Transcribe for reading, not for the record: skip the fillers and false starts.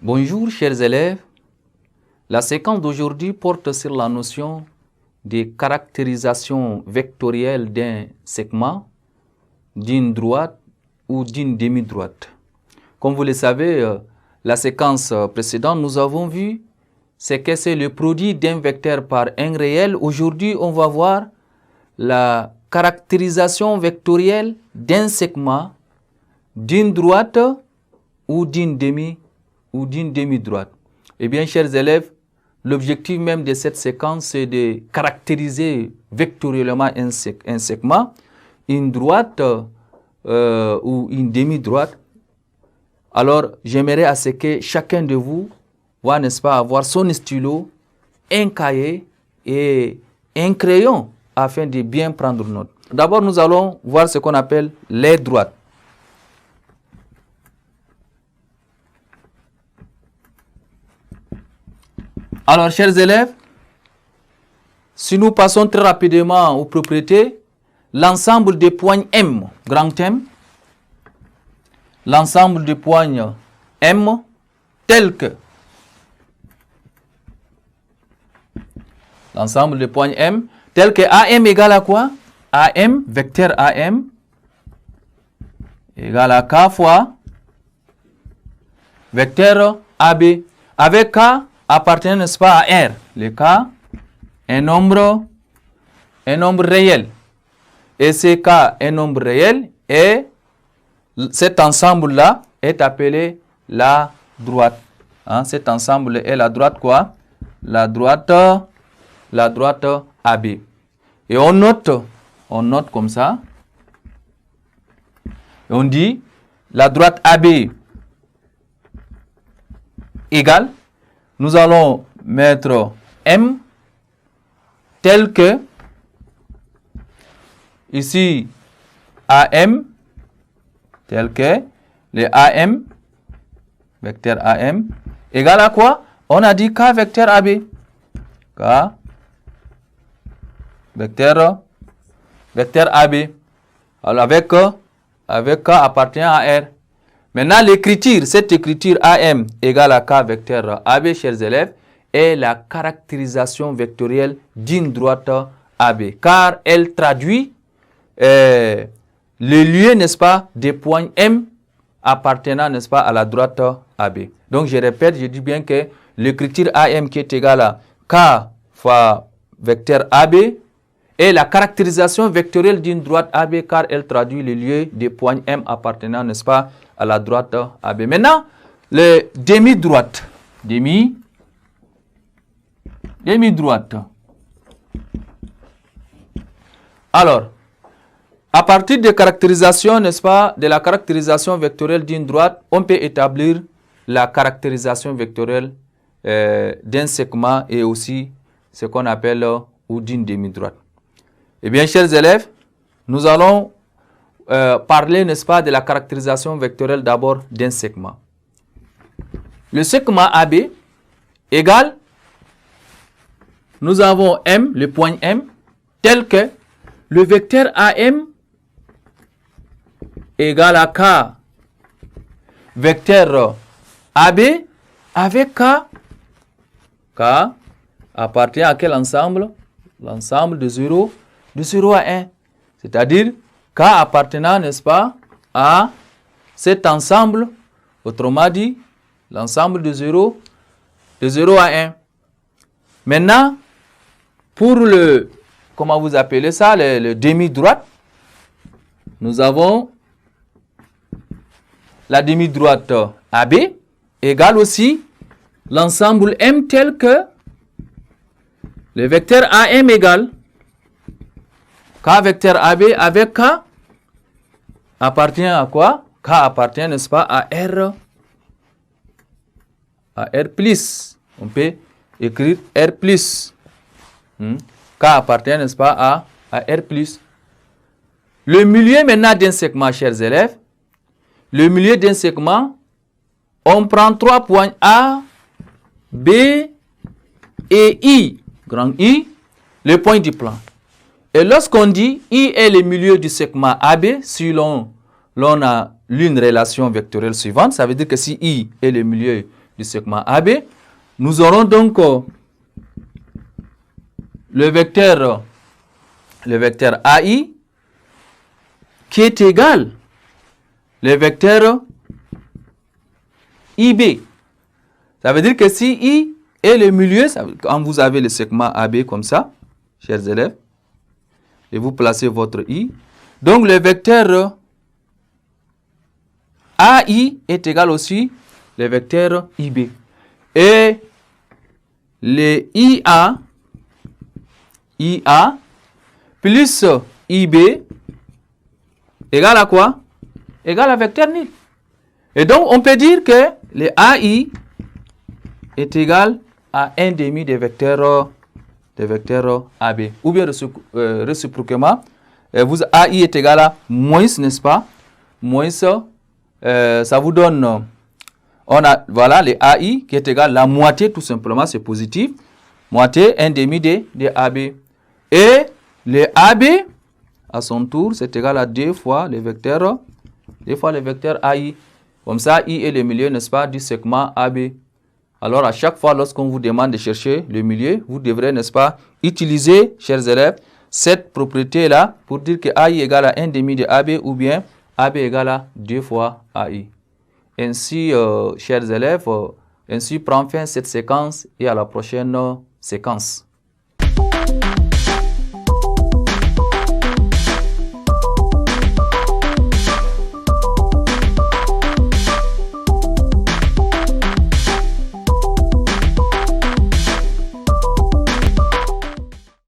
Bonjour chers élèves, la séquence d'aujourd'hui porte sur la notion de caractérisation vectorielle d'un segment, d'une droite ou d'une demi-droite. Comme vous le savez, la séquence précédente, nous avons vu c'est que c'est le produit d'un vecteur par un réel. Aujourd'hui, on va voir la caractérisation vectorielle d'un segment, d'une droite ou d'une demi-droite. Eh bien, chers élèves, l'objectif même de cette séquence, c'est de caractériser vectoriellement un segment, une droite ou une demi-droite. Alors, j'aimerais à ce que chacun de vous va, n'est-ce pas, avoir son stylo, un cahier et un crayon afin de bien prendre note. D'abord, nous allons voir ce qu'on appelle les droites. Alors, chers élèves, si nous passons très rapidement aux propriétés, l'ensemble des points M, grand M, l'ensemble des points M, tel que l'ensemble des points M, tel que AM égale à quoi? AM, vecteur AM, égale à K fois vecteur AB. Avec K appartient, n'est-ce pas, à R. Le K, un nombre réel. Et ce K, un nombre réel, et cet ensemble-là est appelé la droite. Hein? Cet ensemble est la droite quoi? La droite AB. Et on note comme ça. Et on dit la droite AB égale, nous allons mettre M tel que, ici AM, tel que le AM, vecteur AM, égale à quoi? On a dit K vecteur AB. K vecteur AB. Alors avec K appartient à R. Maintenant l'écriture, cette écriture AM égale à K vecteur AB, chers élèves, est la caractérisation vectorielle d'une droite AB. Car elle traduit le lieu, n'est-ce pas, des points M appartenant, n'est-ce pas, à la droite AB. Donc je répète, je dis bien que l'écriture AM qui est égale à K fois vecteur AB est la caractérisation vectorielle d'une droite AB car elle traduit le lieu des points M appartenant, n'est-ce pas, à la droite AB. Maintenant, les demi-droite. Demi-droite. Alors, à partir de caractérisation, n'est-ce pas, de la caractérisation vectorielle d'une droite, on peut établir la caractérisation vectorielle d'un segment et aussi ce qu'on appelle ou d'une demi-droite. Eh bien, chers élèves, nous allons parler, n'est-ce pas, de la caractérisation vectorielle d'abord d'un segment. Le segment AB égale, nous avons M, le point M, tel que le vecteur AM égale à K vecteur AB avec K appartient à quel ensemble? L'ensemble de 0 à 1. C'est-à-dire K appartenant, n'est-ce pas, à cet ensemble, autrement dit, l'ensemble de 0 à 1. Maintenant, pour le, comment vous appelez ça, le demi-droite, nous avons la demi-droite AB égale aussi l'ensemble M tel que le vecteur AM égale K vecteur AB avec K appartient à quoi? K appartient, n'est-ce pas, à R plus. On peut écrire R plus. K appartient, n'est-ce pas, à R plus. Le milieu maintenant d'un segment, chers élèves, le milieu d'un segment, on prend 3 points A, B et I, grand I, le point du plan. Et lorsqu'on dit I est le milieu du segment AB, si l'on a l'une relation vectorielle suivante, ça veut dire que si I est le milieu du segment AB. Nous aurons donc le vecteur AI qui est égal le vecteur IB. Ça veut dire que si I est le milieu, quand vous avez le segment AB comme ça, chers élèves, et vous placez votre I, donc le vecteur AI est égal aussi le vecteur IB. Et le IA plus IB égale à quoi? Égale à vecteur nil. Et donc, on peut dire que le AI est égal à 1 demi des vecteurs AB. Ou bien réciproquement, AI est égal à moins, n'est-ce pas? Moins, ça vous donne, voilà, le AI qui est égal à la moitié, tout simplement, c'est positif. Moitié, 1 demi de AB. Et le AB, à son tour, c'est égal à 2 fois le vecteur AI. Comme ça, I est le milieu, n'est-ce pas, du segment AB. Alors, à chaque fois, lorsqu'on vous demande de chercher le milieu, vous devrez, n'est-ce pas, utiliser, chers élèves, cette propriété-là pour dire que AI égale à 1 demi de AB ou bien AB égale à 2 fois AI. Ainsi, chers élèves, ainsi prend fin cette séquence et à la prochaine séquence.